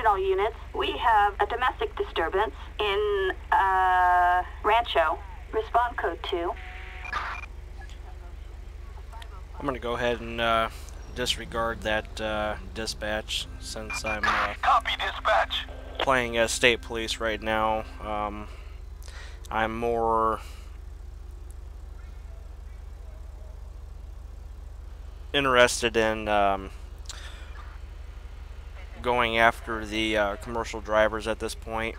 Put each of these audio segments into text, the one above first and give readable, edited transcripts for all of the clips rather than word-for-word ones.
Attention all units, we have a domestic disturbance in Rancho. Respond code 2. I'm going to go ahead and disregard that dispatch since I'm Copy, dispatch. playing as state police right now. I'm more interested in going after the commercial drivers at this point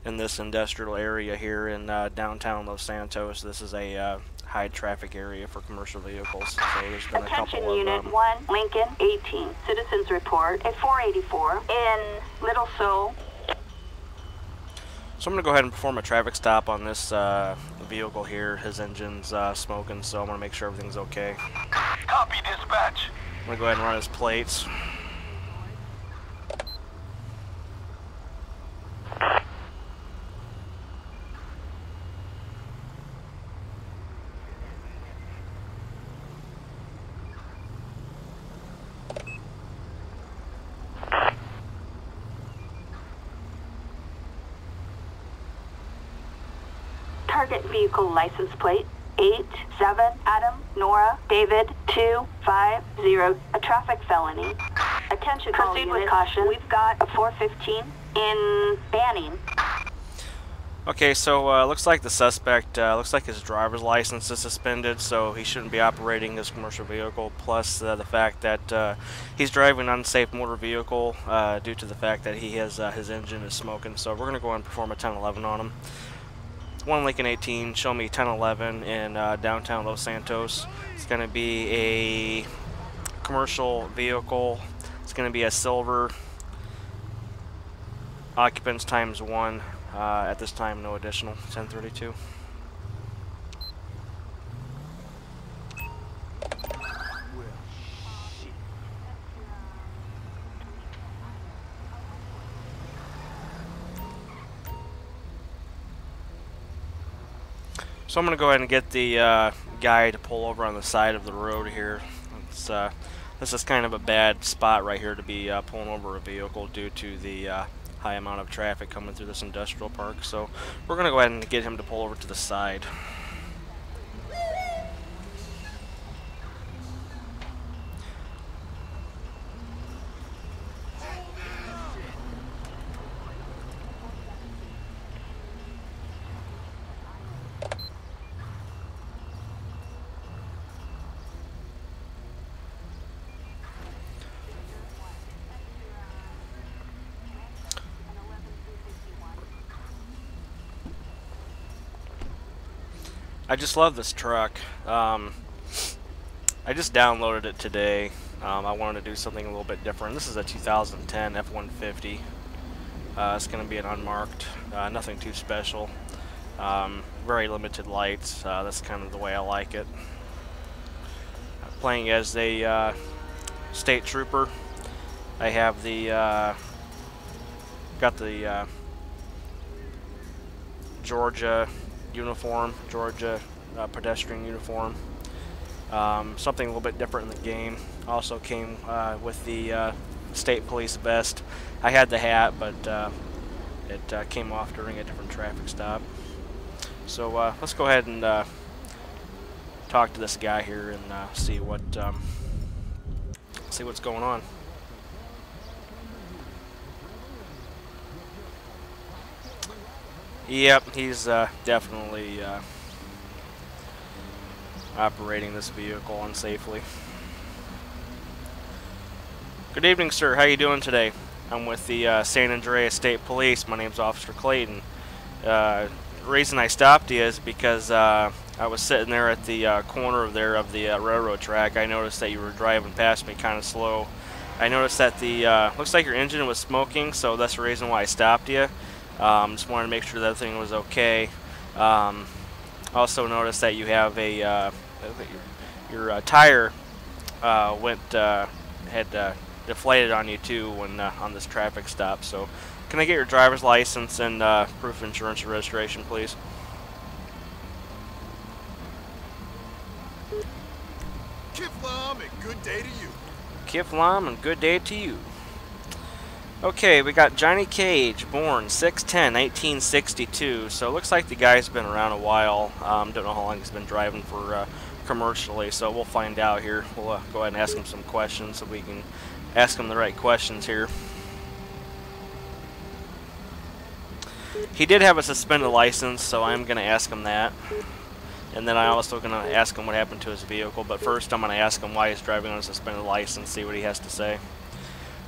in this industrial area here in downtown Los Santos. This is a high traffic area for commercial vehicles, so there's been a couple Attention Unit of 1, Lincoln 18. Citizens report a 484 in Little Seoul. So I'm going to go ahead and perform a traffic stop on this vehicle here. His engine's smoking, so I'm going to make sure everything's okay. Copy, dispatch. I'm going to go ahead and run his plates. Target vehicle license plate 87 Adam Nora David 250. A traffic felony. Attention all units. Proceed with caution. We've got a 415 in Banning. Okay, so looks like the suspect, looks like his driver's license is suspended, so he shouldn't be operating this commercial vehicle, plus the fact that he's driving an unsafe motor vehicle due to the fact that he has his engine is smoking. So we're going to go ahead and perform a 1011 on him. 1 Lincoln 18, show me 1011 in downtown Los Santos. It's going to be a commercial vehicle. It's going to be a silver, occupants times 1. At this time, no additional. 1032. So I'm going to go ahead and get the guy to pull over on the side of the road here. This is kind of a bad spot right here to be pulling over a vehicle due to the high amount of traffic coming through this industrial park. So we're going to go ahead and get him to pull over to the side. I just love this truck. I just downloaded it today. I wanted to do something a little bit different. This is a 2010 F-150. It's going to be an unmarked, nothing too special. Very limited lights. That's kind of the way I like it. Playing as a state trooper. I have the got the Georgia uniform, Georgia pedestrian uniform. Something a little bit different in the game. Also came with the state police vest. I had the hat, but it came off during a different traffic stop. So let's go ahead and talk to this guy here and see what's going on. Yep, he's definitely operating this vehicle unsafely. Good evening, sir. How you doing today? I'm with the San Andreas State Police. My name's Officer Clayton. The reason I stopped you is because I was sitting there at the corner of the railroad track. I noticed that you were driving past me kind of slow. I noticed that the looks like your engine was smoking, so that's the reason why I stopped you. Just wanted to make sure that everything was okay. Also noticed that you have a your tire had deflated on you too when on this traffic stop. So, can I get your driver's license and proof of insurance and registration, please? Kiflam and good day to you. Kiflam and good day to you. Okay, we got Johnny Cage, born 6/10/1962. So it looks like the guy's been around a while. Don't know how long he's been driving for commercially, so we'll find out here. We'll go ahead and ask him some questions so we can ask him the right questions here. He did have a suspended license, so I'm going to ask him that. And then I'm also going to ask him what happened to his vehicle. But first, I'm going to ask him why he's driving on a suspended license, see what he has to say.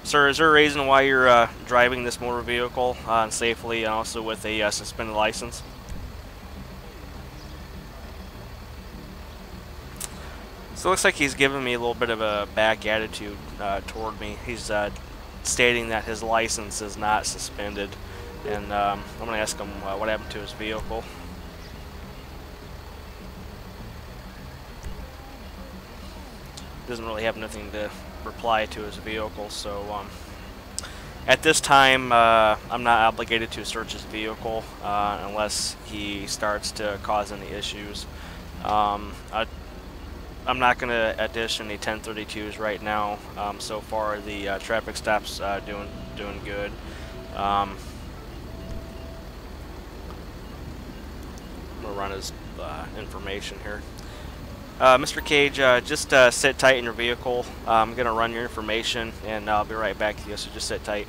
Sir, is there a reason why you're driving this motor vehicle safely and also with a suspended license? So it looks like he's giving me a little bit of a back attitude toward me. He's stating that his license is not suspended. And I'm going to ask him what happened to his vehicle. Doesn't really have nothing to reply to his vehicle, so at this time I'm not obligated to search his vehicle unless he starts to cause any issues. I'm not going to addition any 1032s right now. So far the traffic stop's doing good. I'm going to run his information here. Mr. Cage, just sit tight in your vehicle. I'm going to run your information, and I'll be right back to you, so just sit tight.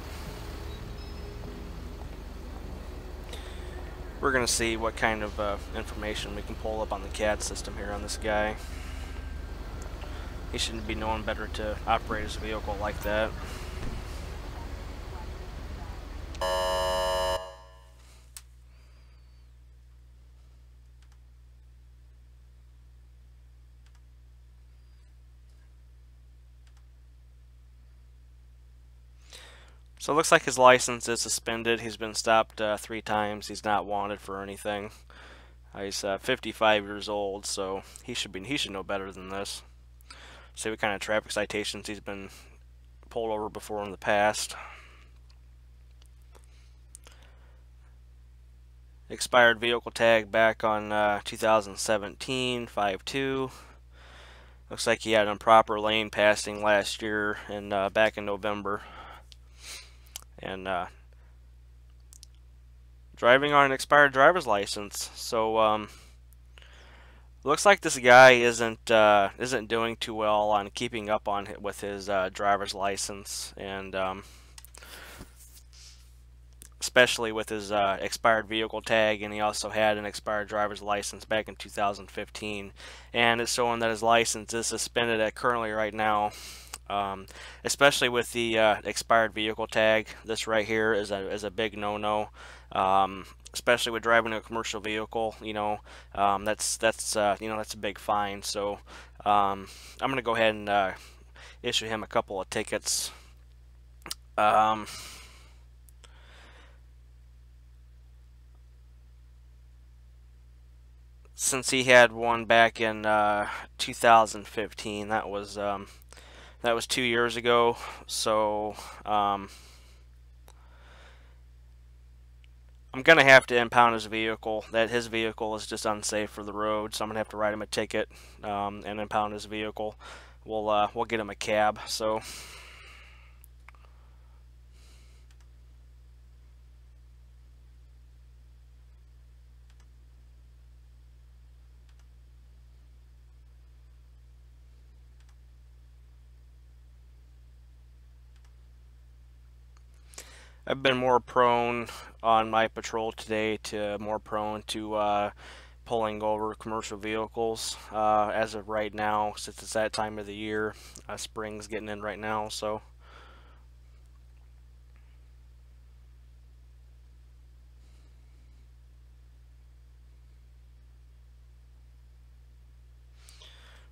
We're going to see what kind of information we can pull up on the CAD system here on this guy. He shouldn't be knowing better to operate his vehicle like that. So it looks like his license is suspended. He's been stopped 3 times. He's not wanted for anything. He's 55 years old, so he should know better than this. See what kind of traffic citations he's been pulled over before in the past. Expired vehicle tag back on 2017 5/2. Looks like he had improper lane passing last year and back in November. And driving on an expired driver's license. So looks like this guy isn't doing too well on keeping up with his driver's license, and especially with his expired vehicle tag. And he also had an expired driver's license back in 2015, and it's showing that his license is suspended currently right now. Especially with the expired vehicle tag, this right here is a big no-no. Especially with driving a commercial vehicle, you know, that's a big fine. So I'm gonna go ahead and issue him a couple of tickets. Since he had one back in 2015, that was 2 years ago, so I'm gonna have to impound his vehicle. His vehicle is just unsafe for the road, so I'm gonna have to write him a ticket and impound his vehicle. We'll get him a cab. So I've been more prone on my patrol today to pulling over commercial vehicles as of right now, since it's that time of the year. Spring's getting in right now, so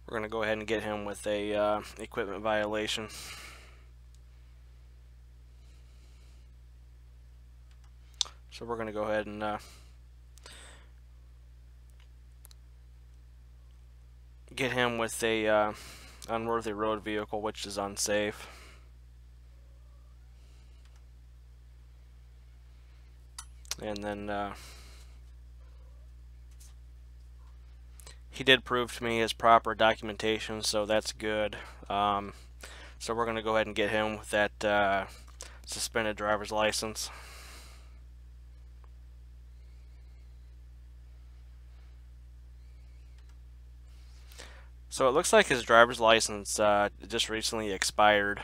we're going to go ahead and get him with a equipment violation. So we're going to go ahead and get him with a unworthy road vehicle, which is unsafe. And then he did prove to me his proper documentation, so that's good. So we're going to go ahead and get him with that suspended driver's license. So it looks like his driver's license just recently expired.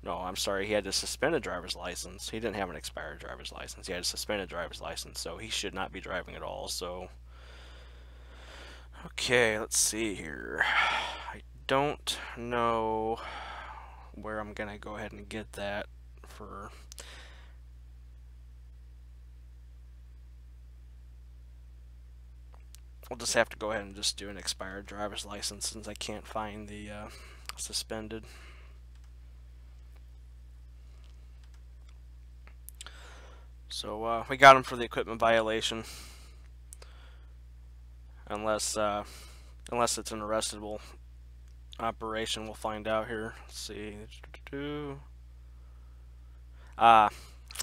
No, I'm sorry, he had a suspended driver's license. He didn't have an expired driver's license. He had a suspended driver's license, so he should not be driving at all. So, okay, let's see here. I don't know where I'm gonna go ahead and get that for. We'll just have to go ahead and just do an expired driver's license since I can't find the suspended. So we got him for the equipment violation, unless it's an arrestable operation. We'll find out here. Let's see.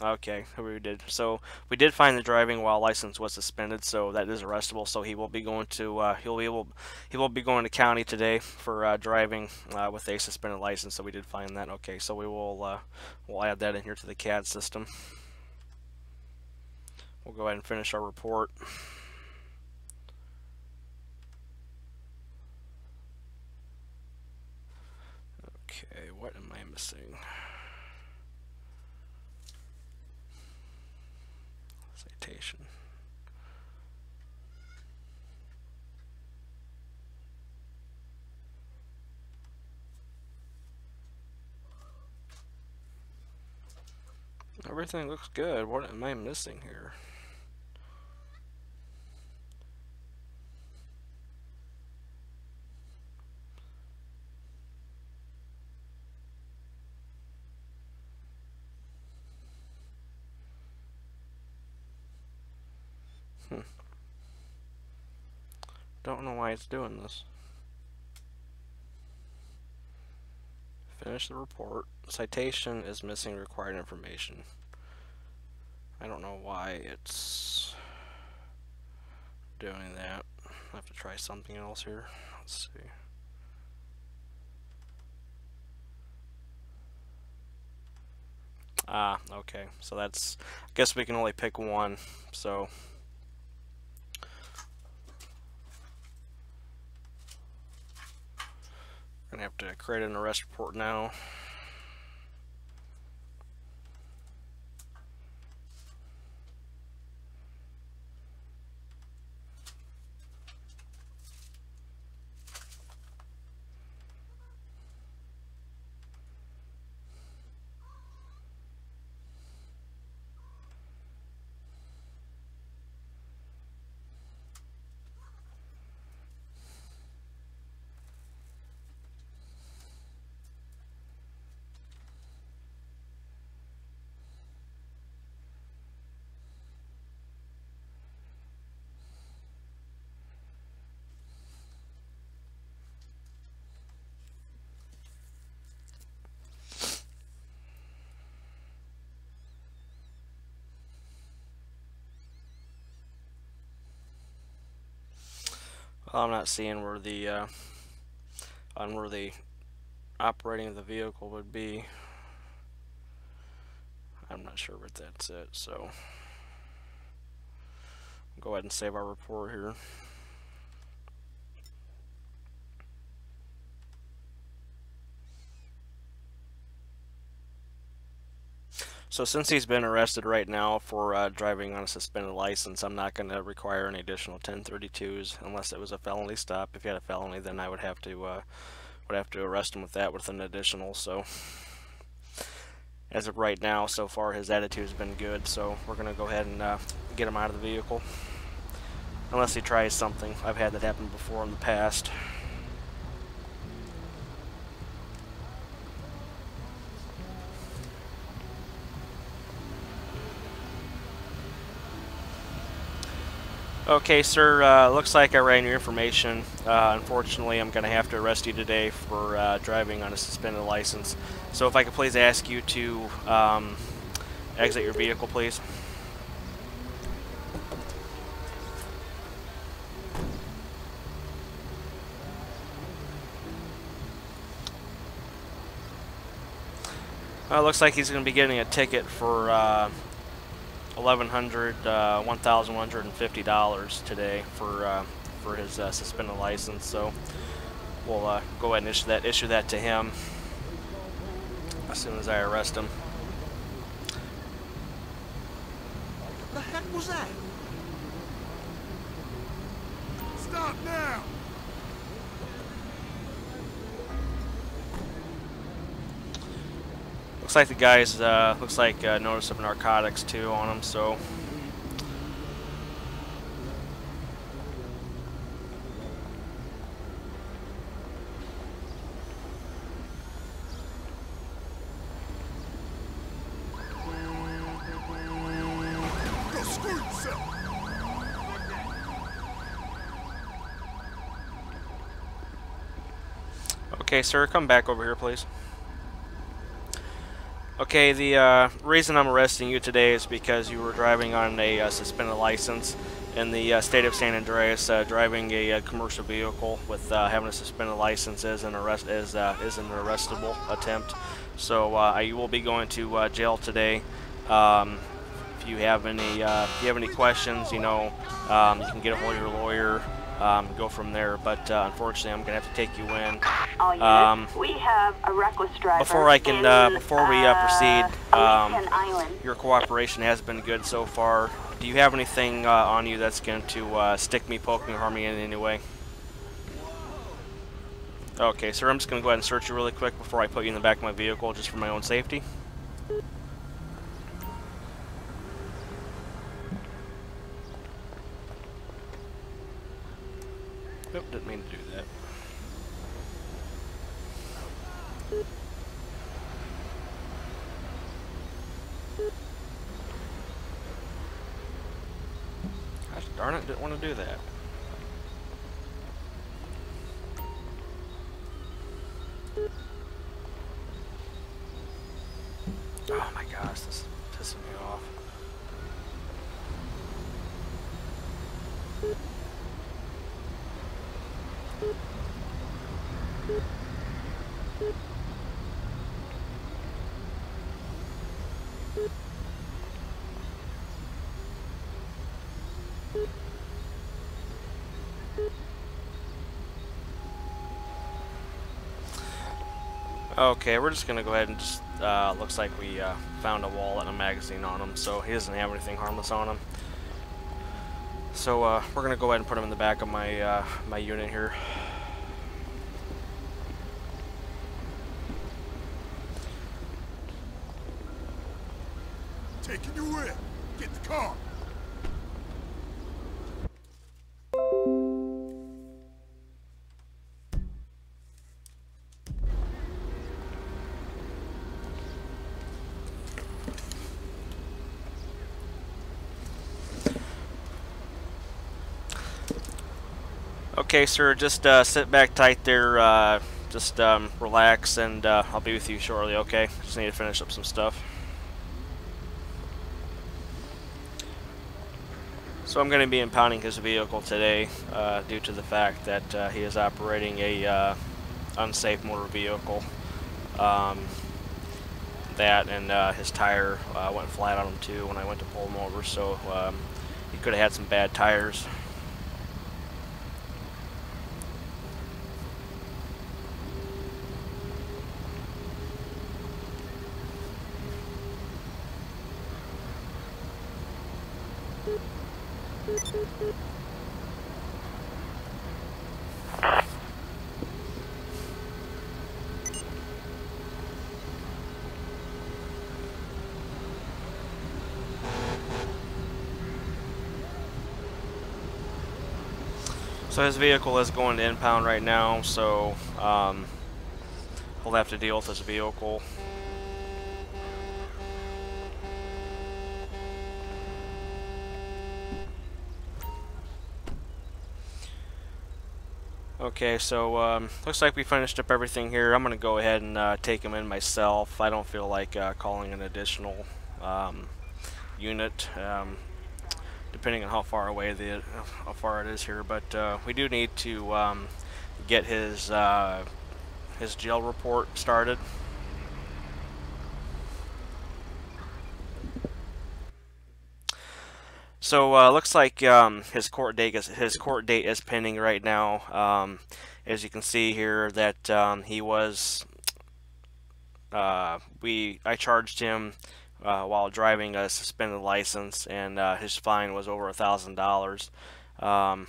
Okay, we did. So we did find the driving while license was suspended, so that is arrestable. So he will be going to he will be going to county today for driving with a suspended license. So we did find that. Okay, so we will we'll add that in here to the CAD system. We'll go ahead and finish our report. Okay, what am I missing? Citation. Everything looks good. What am I missing here? Don't know why it's doing this. Finish the report. Citation is missing required information. I don't know why it's doing that. I have to try something else here. Let's see. Okay. So that's, I guess we can only pick one. So I'm gonna have to create an arrest report now. Well, I'm not seeing where the operating of the vehicle would be. I'm not sure what that's it, so go ahead and save our report here. So since he's been arrested right now for driving on a suspended license, I'm not going to require any additional 1032s unless it was a felony stop. If you had a felony, then I would have to arrest him with that with an additional. So as of right now, so far his attitude has been good. So we're going to go ahead and get him out of the vehicle, unless he tries something. I've had that happen before in the past. Okay, sir, looks like I ran your information. Unfortunately, I'm going to have to arrest you today for driving on a suspended license. So if I could please ask you to exit your vehicle, please. Looks like he's going to be getting a ticket for $1,150 today for his suspended license. So we'll go ahead and issue that to him as soon as I arrest him. What the heck was that? Stop now! Looks like the guy's notice of narcotics too on him, so Go screw yourself! okay, sir, come back over here, please. Okay, the reason I'm arresting you today is because you were driving on a suspended license in the state of San Andreas. Driving a commercial vehicle with having a suspended license is an arrestable attempt. So you will be going to jail today. If you have any questions, you know, you can get a hold of your lawyer. Go from there, but unfortunately, I'm gonna have to take you in. All units, we have a reckless driver. Before we proceed, Island. your cooperation has been good so far. Do you have anything on you that's going to stick me, poke me, or harm me in any way? Okay, sir, I'm just going to go ahead and search you really quick before I put you in the back of my vehicle, just for my own safety. Nope, didn't mean to do that. Gosh darn it, didn't want to do that. Oh my gosh, this is pissing me off. Okay, we're just gonna go ahead and just, looks like we found a wallet and a magazine on him, so he doesn't have anything harmless on him. So we're gonna go ahead and put him in the back of my my unit here. Taking you in. Get the car. Okay, sir, just sit back tight there, just relax, and I'll be with you shortly, okay? Just need to finish up some stuff. So I'm going to be impounding his vehicle today due to the fact that he is operating a unsafe motor vehicle. That and his tire went flat on him too when I went to pull him over, so he could have had some bad tires. So his vehicle is going to impound right now, so we'll have to deal with his vehicle. Okay, so looks like we finished up everything here. I'm going to go ahead and take him in myself. I don't feel like calling an additional unit. Depending on how far away how far it is here, but we do need to get his jail report started. So looks like his court date is pending right now. As you can see here, that he was I charged him while driving a suspended license, and his fine was over $1,000.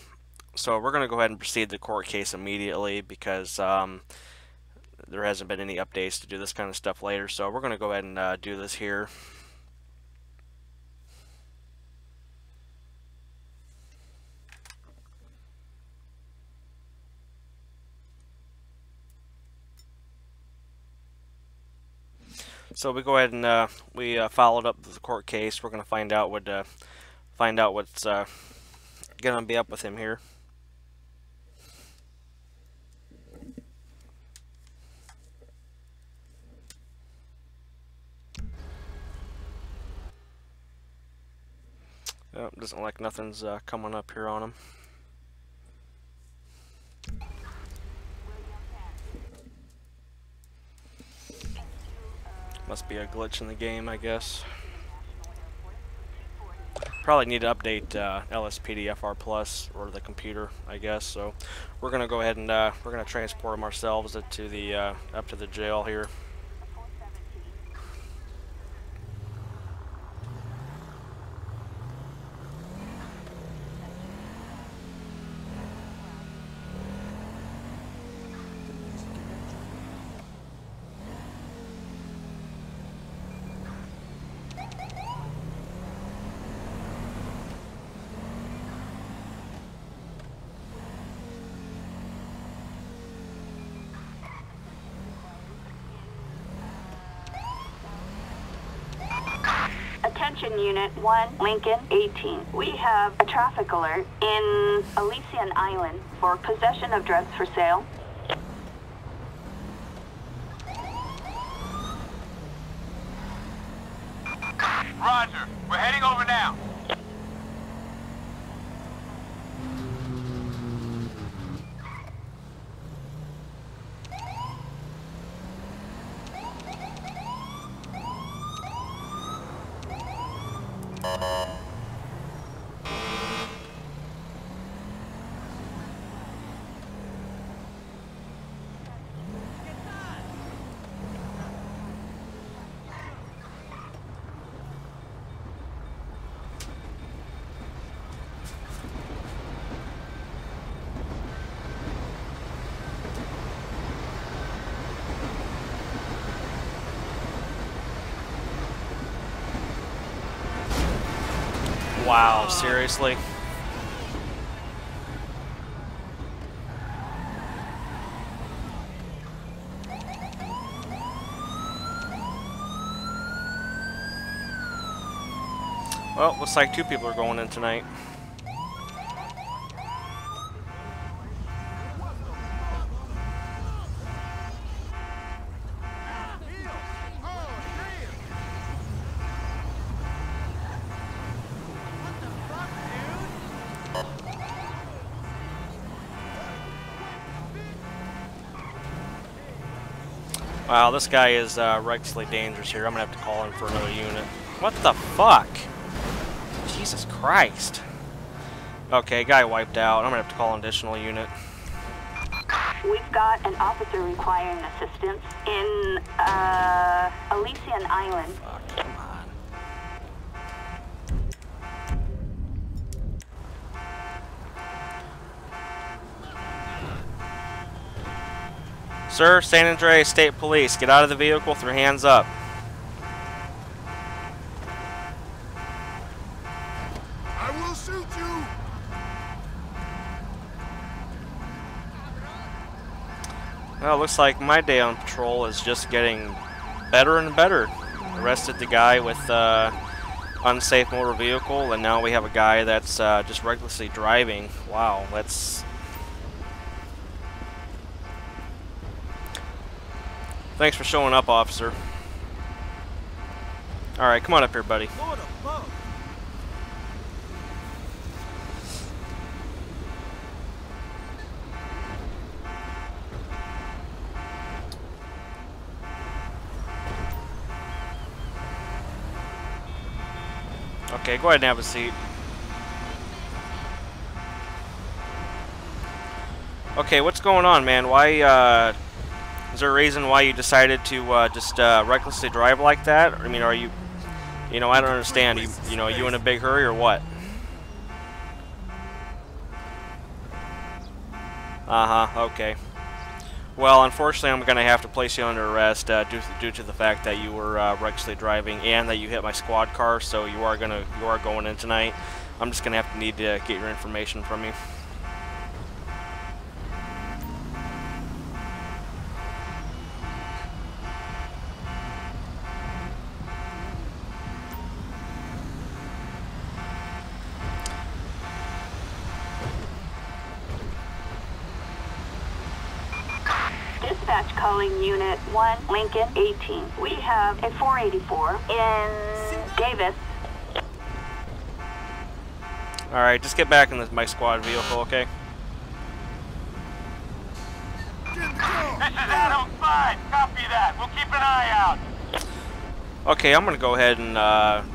So we're going to go ahead and proceed the court case immediately because there hasn't been any updates to do this kind of stuff later. So we're going to go ahead and do this here. So we go ahead and we followed up the court case. We're going to find out what's going to be up with him here. Oh, doesn't look like nothing's coming up here on him. Must be a glitch in the game, I guess. Probably need to update LSPDFR Plus or the computer, I guess. So we're gonna go ahead and we're gonna transport him ourselves to the up to the jail here. Attention Unit 1, Lincoln 18. We have a traffic alert in Elysian Island for possession of drugs for sale. Roger. We're heading over now. Wow, seriously? Well, looks like 2 people are going in tonight. Wow, this guy is recklessly dangerous here. I'm gonna have to call in for another unit. What the fuck? Jesus Christ. Okay, guy wiped out. I'm gonna have to call an additional unit. We've got an officer requiring assistance in Elysian Island. Fuck, come on. Sir, San Andreas State Police, get out of the vehicle with your hands up. I will shoot you! Well, it looks like my day on patrol is just getting better and better. Arrested the guy with unsafe motor vehicle, and now we have a guy that's just recklessly driving. Wow, that's... Thanks for showing up, officer. Alright, come on up here, buddy. Okay, go ahead and have a seat. Okay, what's going on, man? Why, is there a reason why you decided to, just, recklessly drive like that? I mean, are you, I don't understand. You in a big hurry or what? Uh-huh, okay. Well, unfortunately, I'm going to have to place you under arrest due to the fact that you were recklessly driving and that you hit my squad car. So you are going in tonight. I'm just going to need to get your information from you. Dispatch calling Unit 1, Lincoln 18. We have a 484 in Davis. Alright, just get back in my squad vehicle, okay? This is Adam 5. Copy that. We'll keep an eye out. Okay, I'm going to go ahead and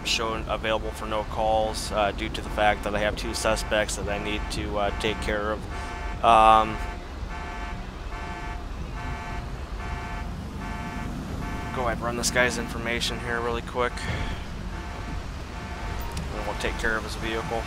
show available for no calls due to the fact that I have 2 suspects that I need to take care of. Go ahead and run this guy's information here really quick. And we'll take care of his vehicle.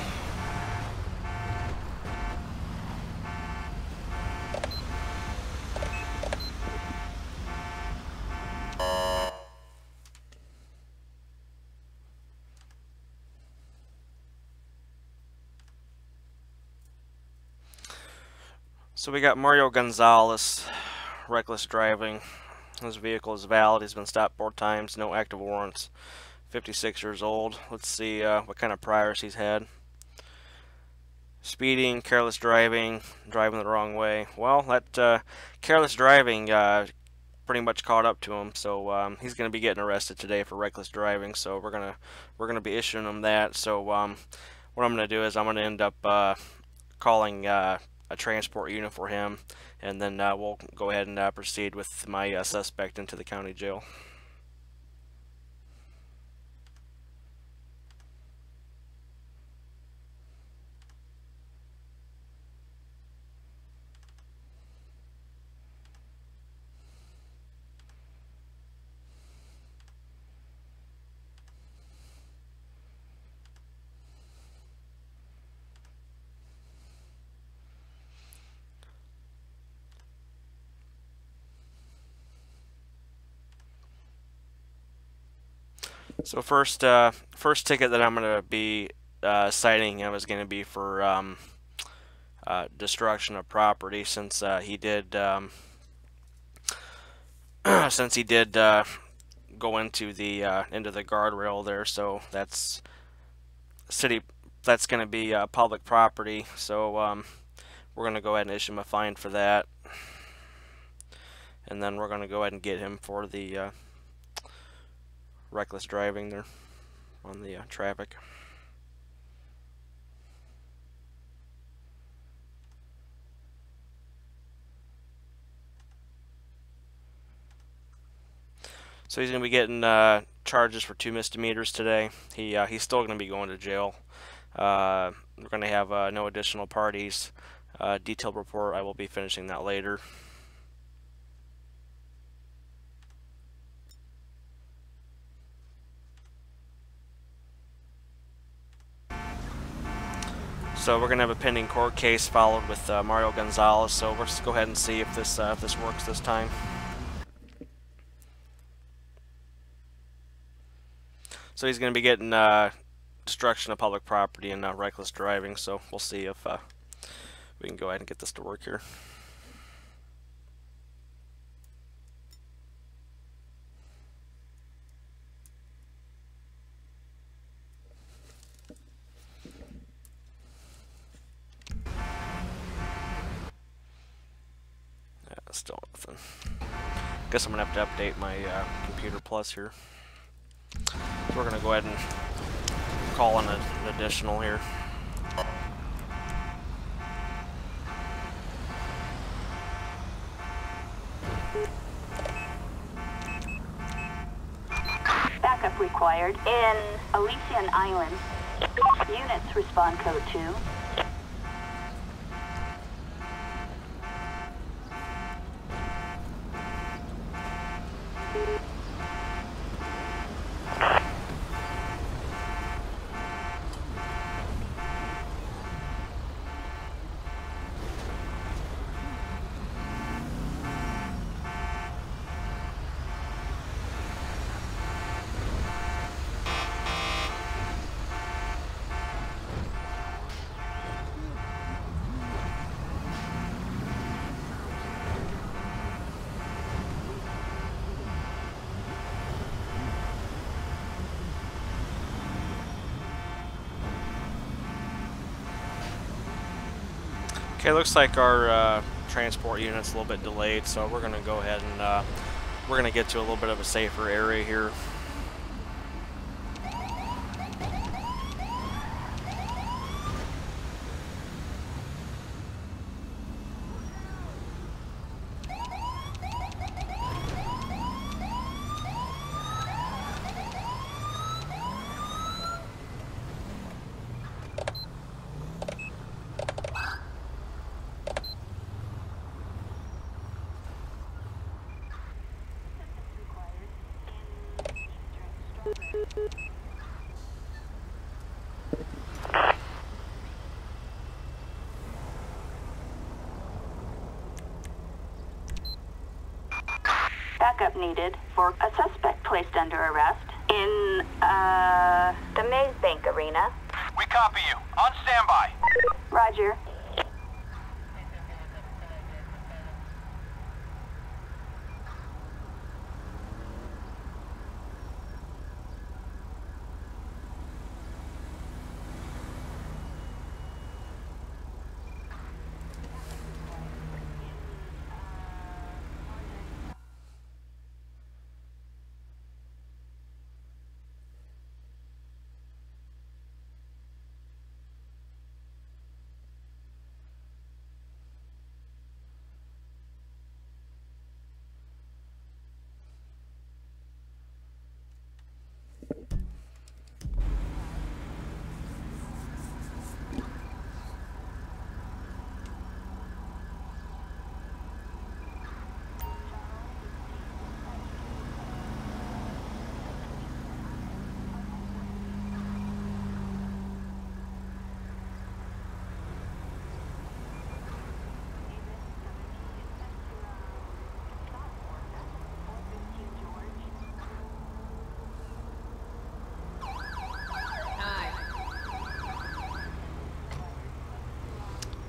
So we got Mario Gonzalez, reckless driving. His vehicle is valid. He's been stopped 4 times, no active warrants. 56 years old. Let's see what kind of priors he's had. Speeding, careless driving, driving the wrong way. Well, that careless driving pretty much caught up to him. So he's going to be getting arrested today for reckless driving. So we're gonna be issuing him that. So what I'm going to do is I'm going to end up calling a transport unit for him, and then we'll go ahead and proceed with my suspect into the county jail. So first ticket that I'm going to be citing him is going to be for destruction of property, since he did go into the guardrail there. So that's going to be public property. So we're going to go ahead and issue him a fine for that, and then we're going to go ahead and get him for the reckless driving there on the traffic. So he's going to be getting charges for 2 misdemeanors today. He's still going to be going to jail. We're going to have no additional parties. Detailed report, I will be finishing that later. So we're going to have a pending court case followed with Mario Gonzalez. So let's go ahead and see if this works this time. So he's going to be getting destruction of public property and reckless driving. So we'll see if we can go ahead and get this to work here. Still nothing. Guess I'm gonna have to update my computer plus here. So we're gonna go ahead and call in an additional here. Backup required in Elysian Island. Units respond code 2. Okay, looks like our transport unit's a little bit delayed, so we're going to go ahead and we're going to get to a little bit of a safer area here. Backup needed for a suspect placed under arrest in, the Maze Bank Arena. We copy you. On standby. Roger.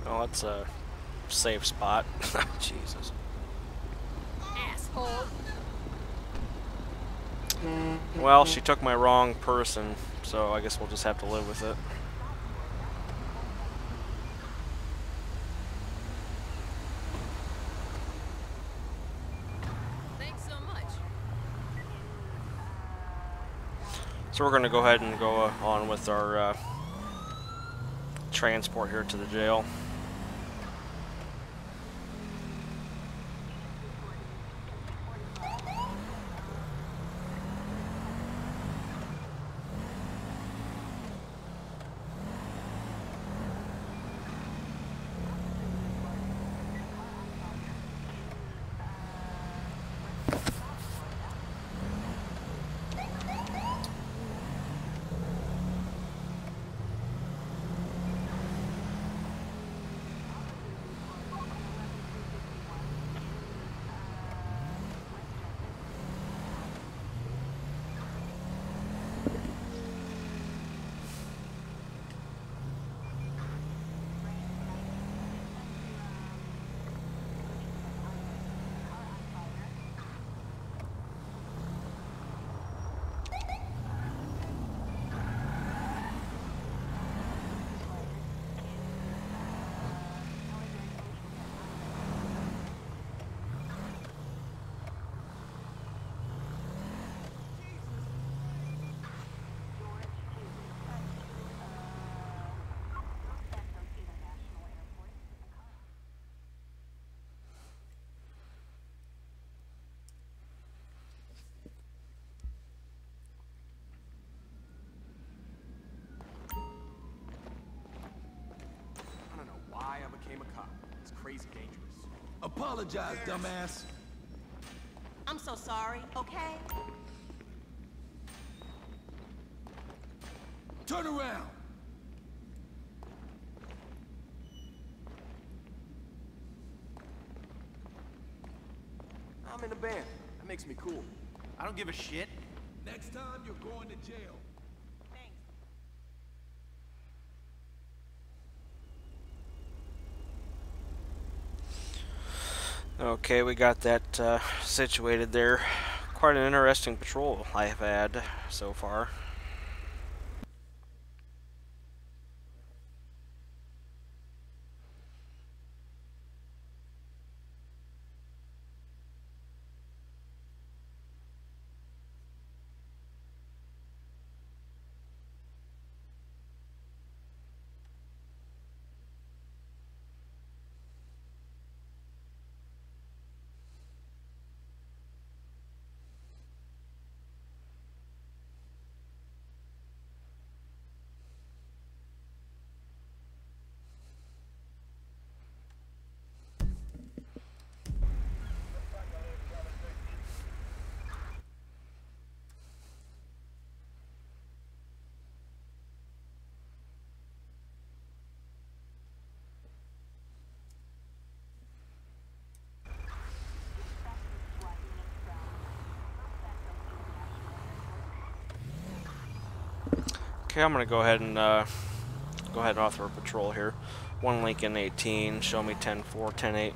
Oh, that's a safe spot. Jesus. Asshole. Well, she took my wrong person, so I guess we'll just have to live with it. Thanks so much. So we're going to go ahead and go on with our transport here to the jail. Crazy dangerous. Apologize, dumbass. I'm so sorry, okay? Turn around. I'm in a band. That makes me cool. I don't give a shit. Next time, you're going to jail. Thanks. Okay, we got that situated there. Quite an interesting patrol I've had so far. Okay, I'm gonna go ahead and author a patrol here. 1 Lincoln 18. Show me 10-4, 10-8.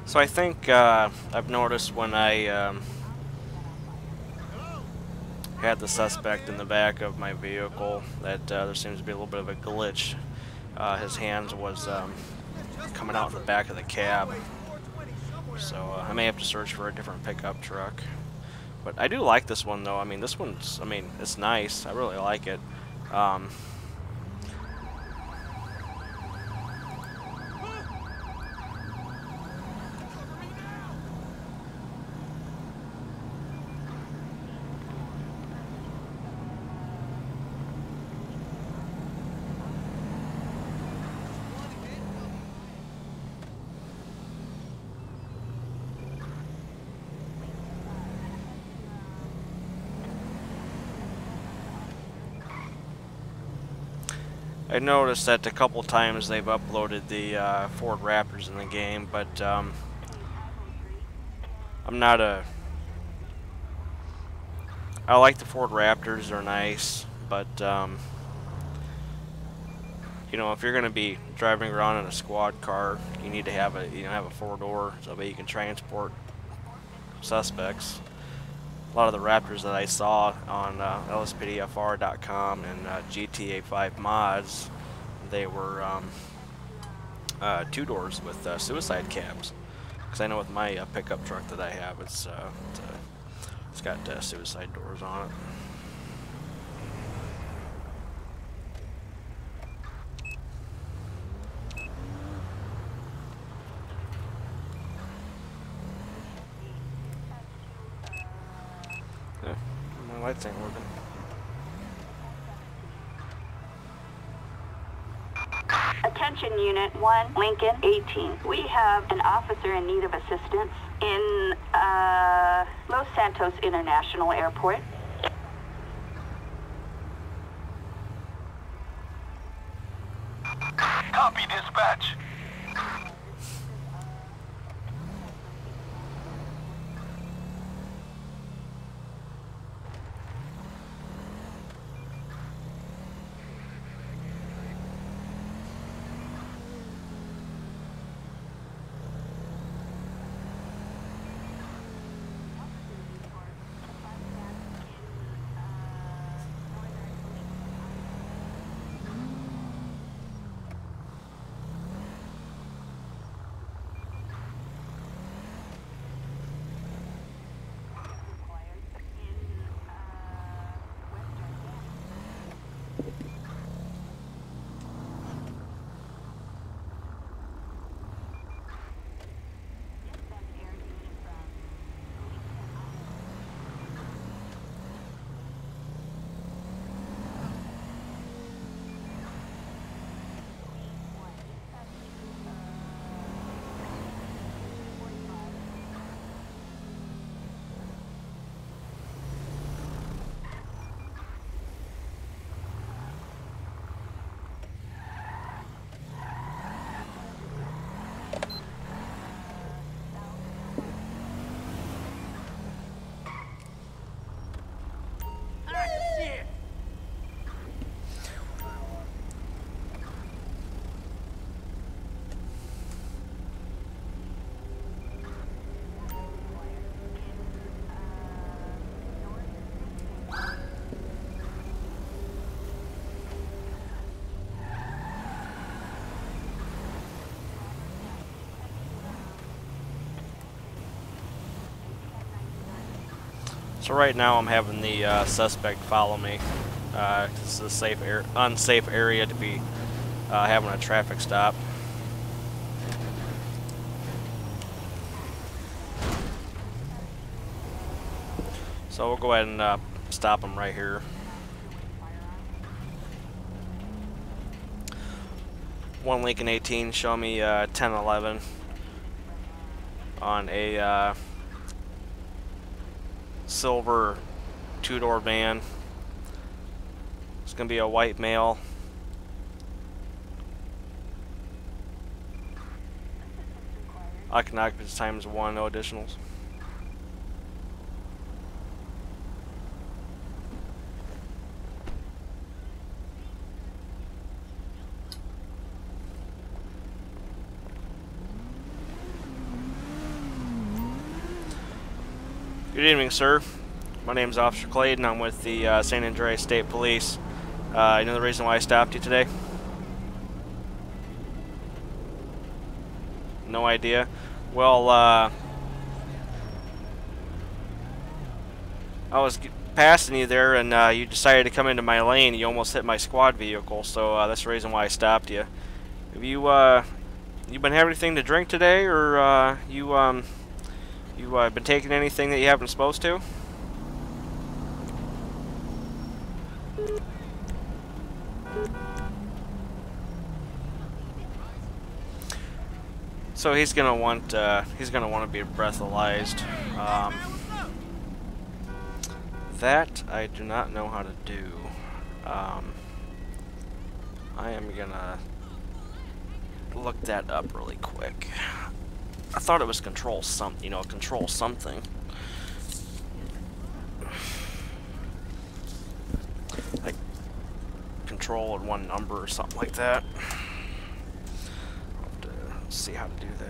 So I think I've noticed when I had the suspect in the back of my vehicle that there seems to be a little bit of a glitch. His hands was coming out in the back of the cab. So I may have to search for a different pickup truck. But I do like this one though. I mean, this one's, I mean, it's nice. I really like it. I noticed that a couple times they've uploaded the Ford Raptors in the game, but I'm not a... I like the Ford Raptors, they're nice, but you know, if you're going to be driving around in a squad car, you need to have a, have a 4-door so that you can transport suspects. A lot of the Raptors that I saw on LSPDFR.com and GTA 5 mods, they were 2 doors with suicide cabs. Because I know with my pickup truck that I have, it's got suicide doors on it. Yeah, my lights ain't working. Attention Unit 1, Lincoln 18. We have an officer in need of assistance in Los Santos International Airport. Copy, dispatch. So right now I'm having the suspect follow me. It's a unsafe area to be having a traffic stop. So we'll go ahead and stop him right here. 1 Lincoln 18, show me 1011 on a silver 2-door van. It's going to be a white male. Occupancy times 1, no additionals. Good evening, sir. My name is Officer Clayton. I'm with the San Andreas State Police. You know the reason why I stopped you today? No idea? Well, I was passing you there, and you decided to come into my lane. You almost hit my squad vehicle, so that's the reason why I stopped you. Have you been having anything to drink today, or you been taking anything that you haven't supposed to? So he's gonna want to be breathalyzed. That I do not know how to do. I am gonna look that up really quick. I thought it was control something, control something. Like control and 1 number or something like that. I'll have to see how to do that.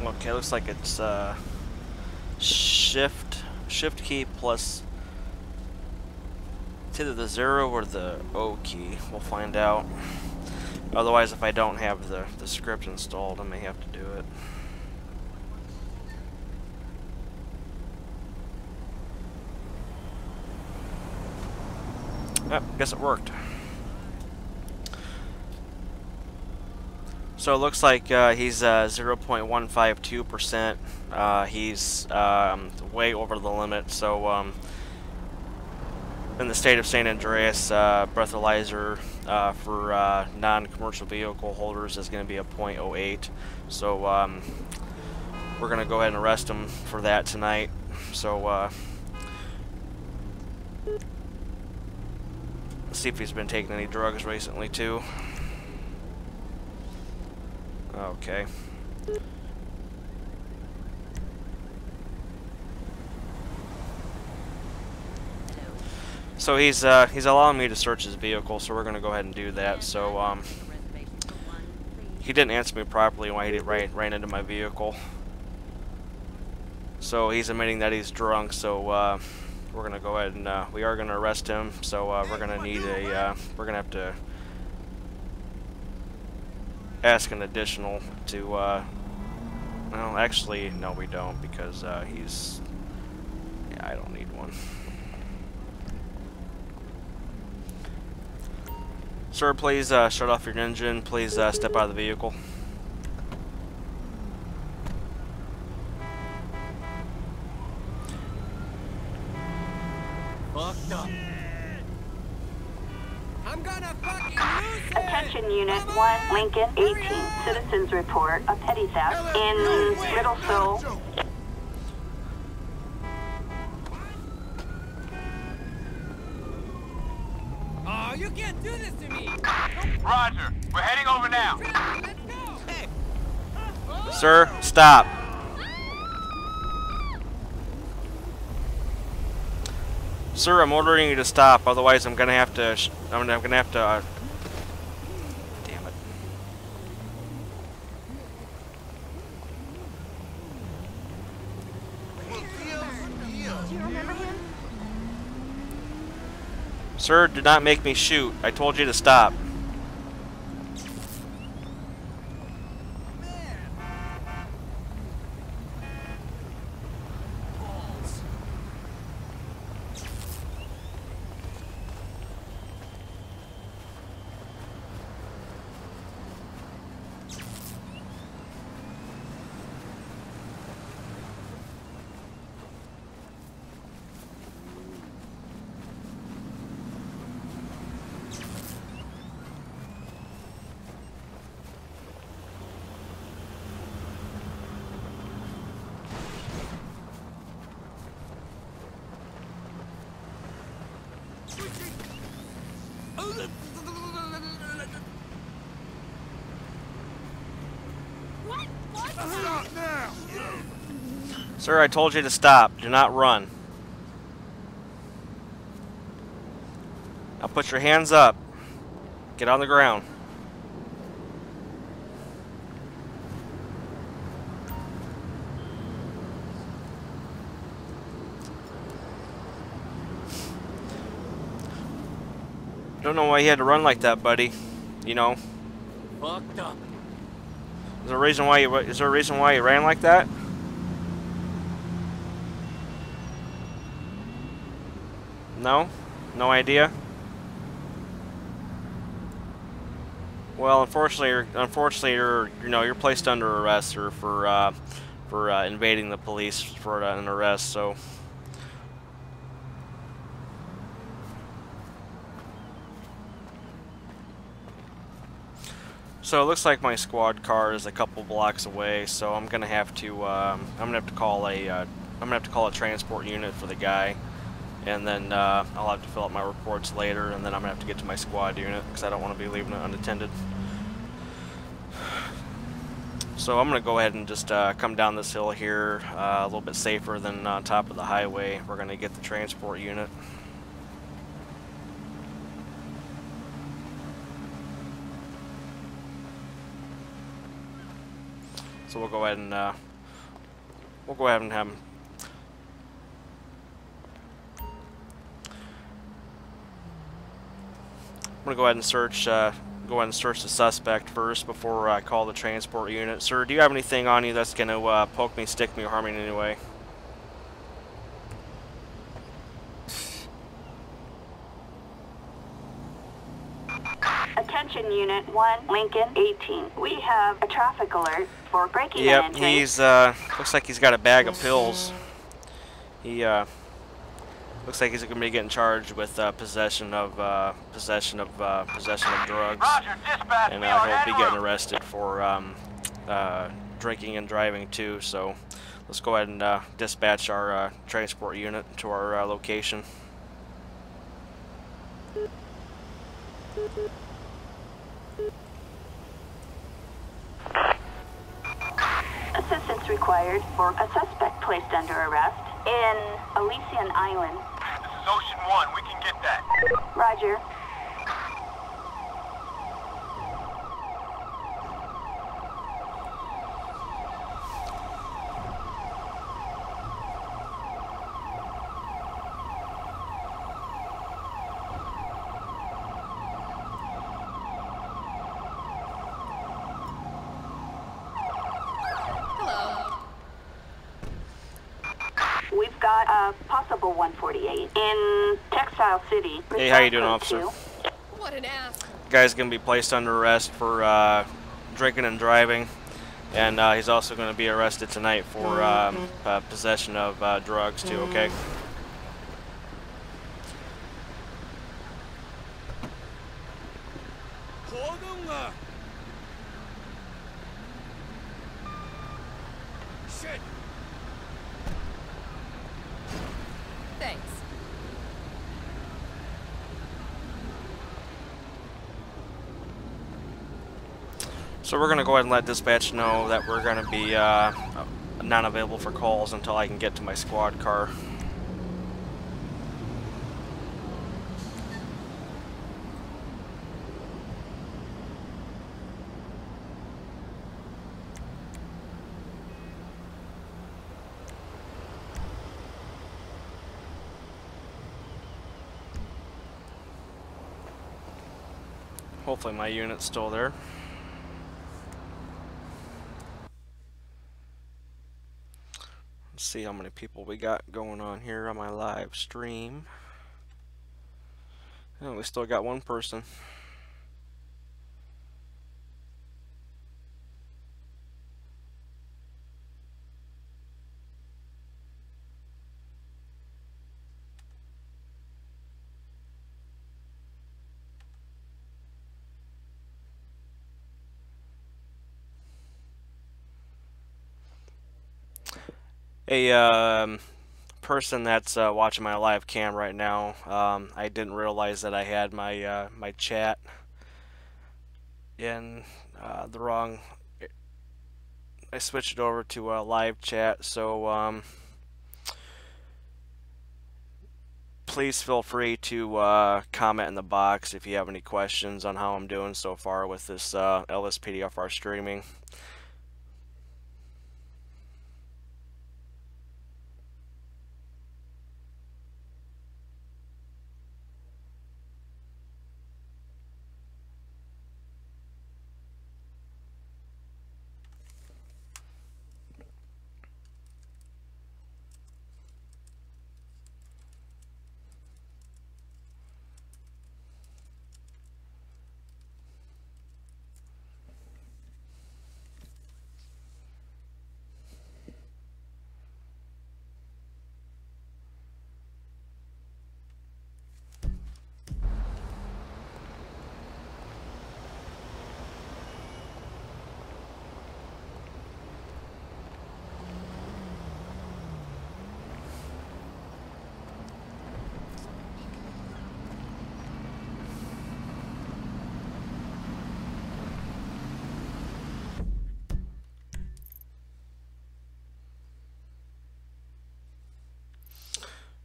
Okay, looks like it's shift key plus it's either the 0 or the O key. We'll find out. Otherwise, if I don't have the script installed, I may have to do it. Yep, guess it worked. So it looks like he's 0.152%. He's way over the limit. So in the state of San Andreas, breathalyzer for non-commercial vehicle holders is going to be a 0.08. So we're going to go ahead and arrest him for that tonight. So let's see if he's been taking any drugs recently too. Okay. So he's allowing me to search his vehicle, so we're gonna go ahead and do that. So he didn't answer me properly when he ran into my vehicle. So he's admitting that he's drunk. So we're gonna go ahead and we are gonna arrest him. So we're gonna need a we're gonna have to ask an additional to, well, actually, no, we don't, because he's, yeah, I don't need one. Sir, please shut off your engine. Please step out of the vehicle. Fucked up. I'm gonna fucking lose it! Attention Unit 1, Lincoln 18. Citizens report a petty theft in Middle Seoul. Oh, you can't do this to me! Roger. We're heading over now. Let's go! Hey! Sir, stop. Sir, I'm ordering you to stop. Otherwise, I'm gonna have to. I'm gonna have to. Damn it. Do you remember him? Sir, do not make me shoot. I told you to stop. Stop now! Sir, I told you to stop. Do not run. Now put your hands up. Get on the ground. Don't know why you had to run like that, buddy. You know. Fucked up. Is there a reason why you ran like that? No? No idea? Well, unfortunately, you're placed under arrest or for invading the police for an arrest. So. So it looks like my squad car is a couple blocks away, so I'm gonna have to call a transport unit for the guy, and then I'll have to fill out my reports later, and then I'm gonna have to get to my squad unit because I don't want to be leaving it unattended. So I'm gonna go ahead and just come down this hill here, a little bit safer than on top of the highway. We're gonna get the transport unit. So we'll go ahead and have him. I'm gonna go ahead and search the suspect first before I call the transport unit. Sir, do you have anything on you that's gonna poke me, stick me, or harm me in any way? Attention Unit 1, Lincoln 18. We have a traffic alert for breaking and Yep, entering. he's looks like he's got a bag of pills. He looks like he's gonna be getting charged with possession of drugs, Roger, dispatch. and we are he'll en be route. getting arrested for drinking and driving too. So let's go ahead and dispatch our transport unit to our location. Assistance required for a suspect placed under arrest in Elysian Island. This is Ocean 1. We can get that. Roger. We've got a possible 148 in Textile City. Hey, how you doing, officer? What an ass. Guy's gonna be placed under arrest for drinking and driving, and he's also gonna be arrested tonight for possession of drugs too. Okay. Shit! Thanks. So we're gonna go ahead and let dispatch know that we're gonna be not available for calls until I can get to my squad car. Hopefully my unit's still there. Let's see how many people we got going on here on my live stream. Oh, we still got one person. A person that's watching my live cam right now, I didn't realize that I had my my chat in the wrong. I switched it over to live chat, so please feel free to comment in the box if you have any questions on how I'm doing so far with this LSPDFR streaming.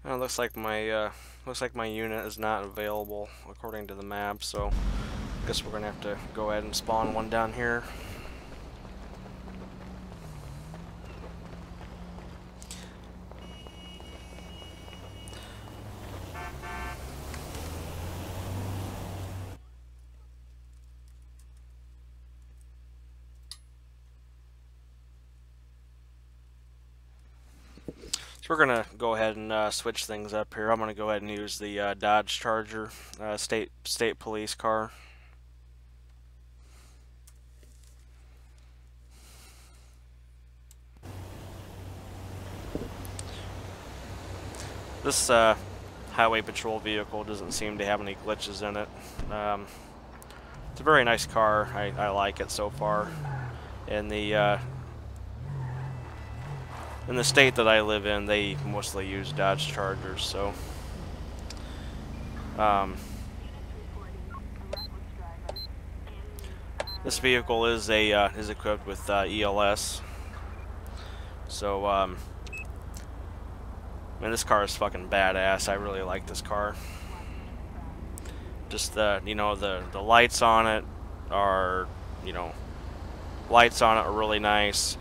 Looks like my unit is not available according to the map, so I guess we're gonna have to go ahead and spawn one down here. So we're gonna go ahead and switch things up here. I'm gonna go ahead and use the Dodge Charger, state police car. This highway patrol vehicle doesn't seem to have any glitches in it. It's a very nice car. I like it so far. In the state that I live in, they mostly use Dodge Chargers, so this vehicle is equipped with ELS. So man, this car is fucking badass. I really like this car. Just the the lights on it are really nice.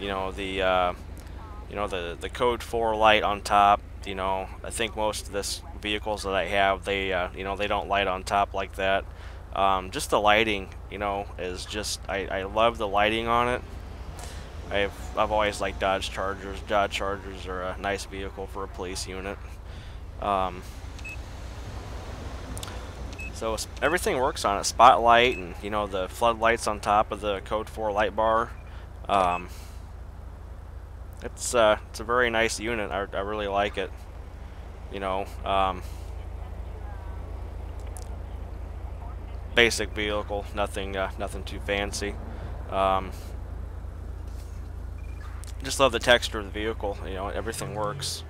The code 4 light on top. I think most of this vehicles that I have, they they don't light on top like that. Just the lighting, is just I love the lighting on it. I've always liked Dodge Chargers. Dodge Chargers are a nice vehicle for a police unit. So everything works on it. Spotlight and the floodlights on top of the code 4 light bar. It's a very nice unit. I really like it. Basic vehicle, nothing too fancy. Just love the texture of the vehicle. Everything works.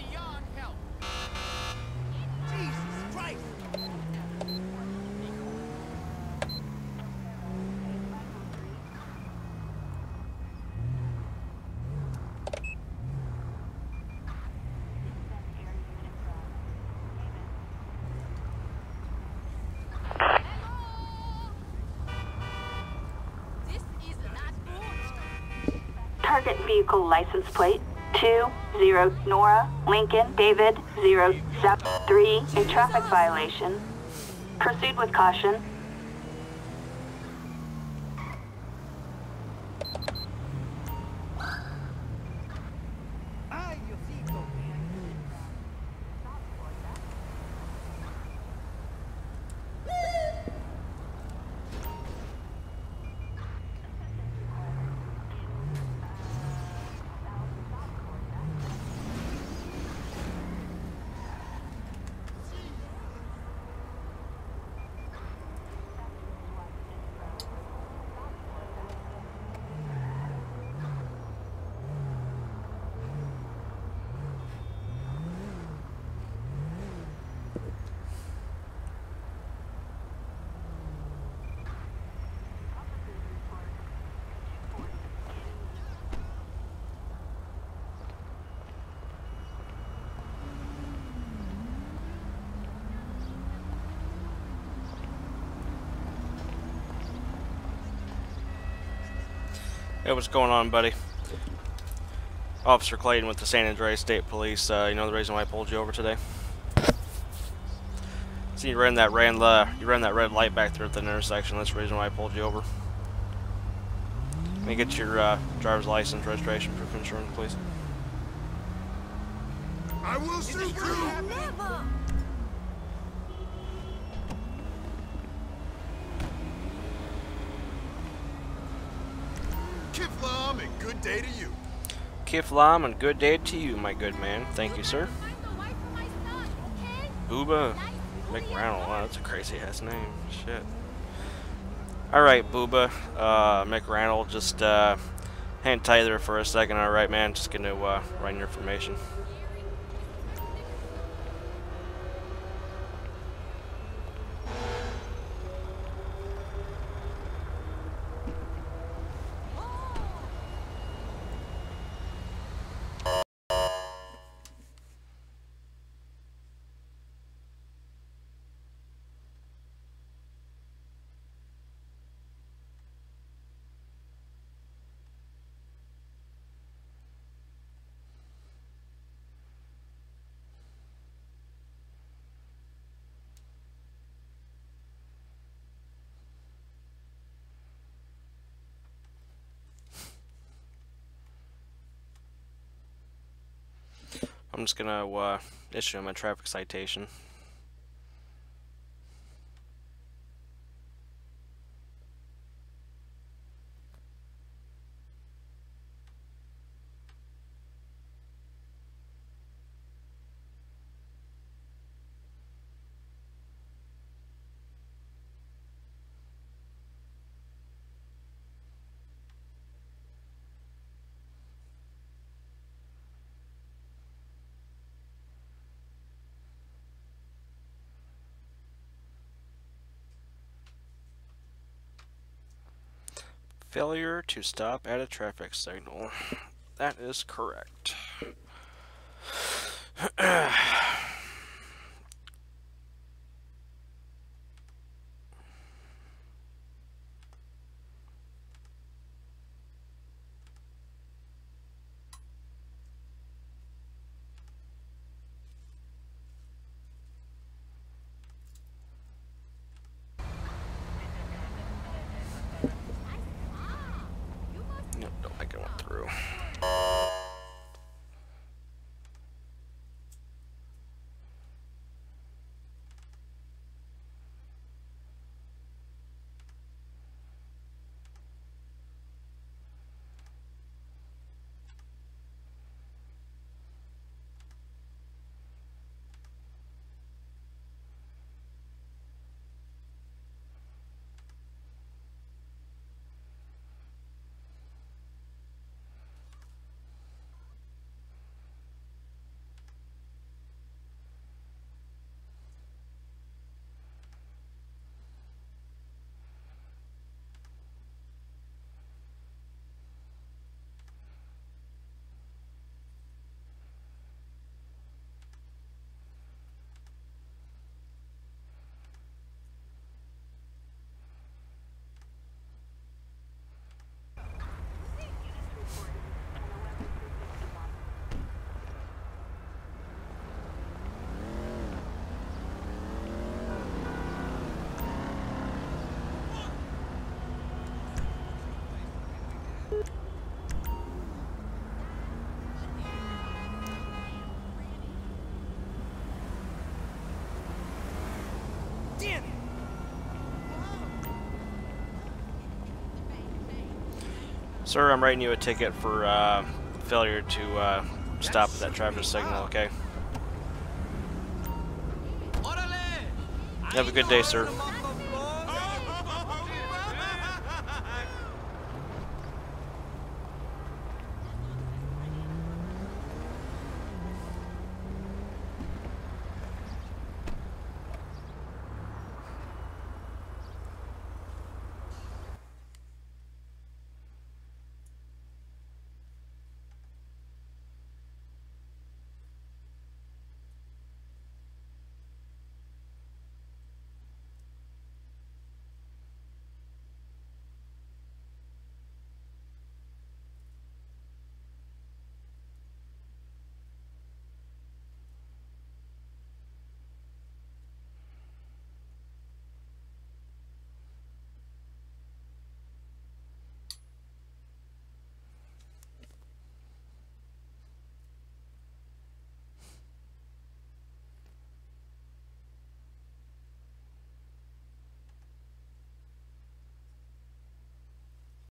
beyond help. Jesus Christ! This is not good. Target vehicle license plate 20 Nora Lincoln David 073. A traffic violation. Proceed with caution. Ay, Diosito. Hey, what's going on, buddy? Officer Clayton with the San Andreas State Police. You know the reason why I pulled you over today? See, you ran that red light back there at the intersection. That's the reason why I pulled you over. Let me get your driver's license, registration, proof of insurance, please. I will shoot you! Never. Kiflam and good day to you. Kiflam and good day to you, my good man. Thank you, sir. Find the wife for my son, okay? Booba McReynolds. Wow, that's a crazy ass name. Shit. Alright, Booba McReynolds, just hang tight there for a second. Alright, man, just gonna write your information. I'm just gonna issue him a traffic citation. Failure to stop at a traffic signal. That is correct. Nope, don't think I went through. Sir, I'm writing you a ticket for failure to stop at that traffic signal, okay? Órale. Have a good day, sir. Come on.